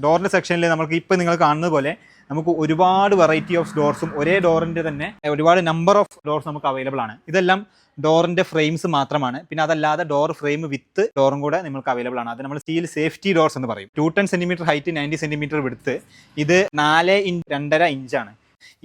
ഡോറിൻ്റെ സെക്ഷനിൽ നമുക്ക് ഇപ്പോൾ നിങ്ങൾ കാണുന്നത് പോലെ നമുക്ക് ഒരുപാട് വെറൈറ്റി ഓഫ് ഡോർസും ഒരേ ഡോറിൻ്റെ തന്നെ ഒരുപാട് നമ്പർ ഓഫ് ഡോർസ് നമുക്ക് അവൈലബിൾ ആണ്. ഇതെല്ലാം ഡോറിൻ്റെ ഫ്രെയിംസ് മാത്രമാണ്. പിന്നെ അതല്ലാതെ ഡോർ ഫ്രെയിം വിത്ത് ഡോറും കൂടെ നിങ്ങൾക്ക് അവൈലബിൾ ആണ്. അത് നമ്മൾ സ്റ്റീൽ സേഫ്റ്റി ഡോർസ് എന്ന് പറയും. 210 സെൻറ്റിമീറ്റർ ഹൈറ്റ്, 90 സെൻറ്റിമീറ്റർ വിടുത്ത്. ഇത് 4.2 ഇഞ്ചാണ്.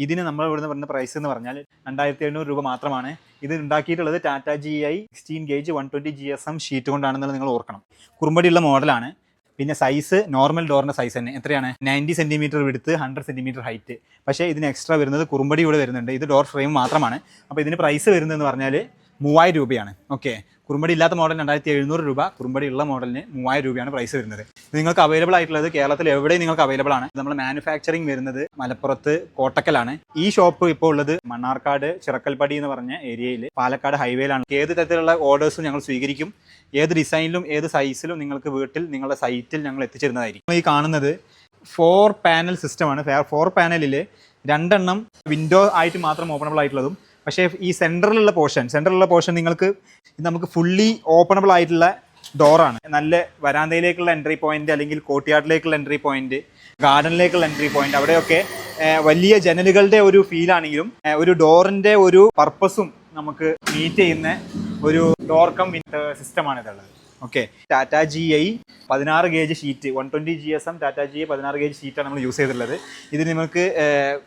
ഇതിന് നമ്മൾ ഇവിടുന്ന് പറഞ്ഞ പ്രൈസ് എന്ന് പറഞ്ഞാൽ 2700 രൂപ മാത്രമാണ്. ഇത് ഉണ്ടാക്കിയിട്ടുള്ളത് Tata GI 16 gauge 120 GSM sheet കൊണ്ടാണെന്നുള്ളത് നിങ്ങൾ ഓർക്കണം. കുറുമ്പടിയുള്ള മോഡലാണ്. പിന്നെ സൈസ് നോർമൽ ഡോറിൻ്റെ സൈസ് തന്നെ എത്രയാണ്? 90 സെൻറ്റിമീറ്റർ വിടുത്ത്, 100 സെൻറ്റിമീറ്റർ ഹൈറ്റ്. പക്ഷേ ഇതിന് എക്സ്ട്രാ വരുന്നത് കുറുമ്പടി കൂടെ വരുന്നുണ്ട്. ഇത് ഡോർ ഫ്രെയിം മാത്രമാണ്. അപ്പോൾ ഇതിന് പ്രൈസ് വരുന്നതെന്ന് പറഞ്ഞാൽ 3000 രൂപയാണ്. ഓക്കെ, കുറുമ്പടി ഇല്ലാത്ത മോഡൽ 2700 രൂപ, കുറുമ്പടി ഉള്ള മോഡലിന് 3000 രൂപയാണ് പ്രൈസ് വരുന്നത്. നിങ്ങൾക്ക് അവൈലബിൾ ആയിട്ടുള്ളത് കേരളത്തിൽ എവിടെയും നിങ്ങൾക്ക് അവൈലബിൾ ആണ്. നമ്മൾ മാനുഫാക്ചറിങ് വരുന്നത് മലപ്പുറത്ത് കോട്ടക്കലാണ്. ഈ ഷോപ്പ് ഇപ്പോൾ ഉള്ളത് മണ്ണാർക്കാട് ചിറക്കൽപ്പടി എന്ന് പറഞ്ഞ ഏരിയയിൽ പാലക്കാട് ഹൈവേയിലാണ്. ഏത് തരത്തിലുള്ള ഓർഡേഴ്സും ഞങ്ങൾ സ്വീകരിക്കും. ഏത് ഡിസൈനിലും ഏത് സൈസിലും നിങ്ങൾക്ക് വീട്ടിൽ നിങ്ങളുടെ സൈറ്റിൽ ഞങ്ങൾ എത്തിച്ചിരുന്നതായിരിക്കും. ഈ കാണുന്നത് 4 പാനൽ സിസ്റ്റമാണ്. 4 പാനലിൽ 2 വിൻഡോ ആയിട്ട് മാത്രം ഓപ്പണബിൾ ആയിട്ടുള്ളതും, പക്ഷേ ഈ സെൻറ്ററിലുള്ള പോർഷൻ നിങ്ങൾക്ക് നമുക്ക് ഫുള്ളി ഓപ്പണബിൾ ആയിട്ടുള്ള ഡോറാണ്. നല്ല വരാന്തയിലേക്കുള്ള എൻട്രി പോയിന്റ്, അല്ലെങ്കിൽ കോർട്ട്യാർഡിലേക്കുള്ള എൻട്രി പോയിന്റ്, ഗാർഡനിലേക്കുള്ള എൻട്രി പോയിന്റ്, അവിടെയൊക്കെ വലിയ ജനലുകളുടെ ഒരു ഫീലാണെങ്കിലും ഒരു ഡോറിൻ്റെ ഒരു പർപ്പസും നമുക്ക് മീറ്റ് ചെയ്യുന്ന ഒരു ഡോർ കം സിസ്റ്റമാണ് ഇതുള്ളത്. Okay, Tata GI 16 gauge sheet, 120 GSM Tata GI 16 gauge ഷീറ്റാണ് നമ്മൾ യൂസ് ചെയ്തിട്ടുള്ളത്. ഇത് നിങ്ങൾക്ക്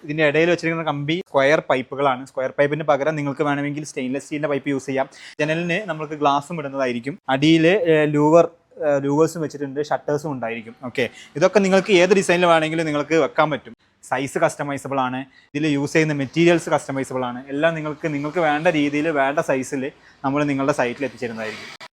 ഇതിൻ്റെ ഇടയിൽ വെച്ചിരിക്കുന്ന കമ്പി സ്ക്വയർ പൈപ്പുകളാണ്. സ്ക്വയർ പൈപ്പിന് പകരം നിങ്ങൾക്ക് വേണമെങ്കിൽ സ്റ്റെയിൻലെസ് സ്റ്റീലിൻ്റെ പൈപ്പ് യൂസ് ചെയ്യാം. ജനലിന് നമുക്ക് ഗ്ലാസും ഇടുന്നതായിരിക്കും. അടിയിൽ ലൂവേഴ്സും വെച്ചിട്ടുണ്ട്, ഷട്ടേഴ്സും ഉണ്ടായിരിക്കും. ഓക്കെ, ഇതൊക്കെ നിങ്ങൾക്ക് ഏത് ഡിസൈനിൽ വേണമെങ്കിലും നിങ്ങൾക്ക് വെക്കാൻ പറ്റും. സൈസ് കസ്റ്റമൈസബിൾ ആണ്. ഇതിൽ യൂസ് ചെയ്യുന്ന മെറ്റീരിയൽസ് കസ്റ്റമൈസബിൾ ആണ്. എല്ലാം നിങ്ങൾക്ക് വേണ്ട രീതിയിൽ വേണ്ട സൈസിൽ നമ്മൾ നിങ്ങളുടെ സൈറ്റിൽ എത്തിച്ചേരുന്നതായിരിക്കും.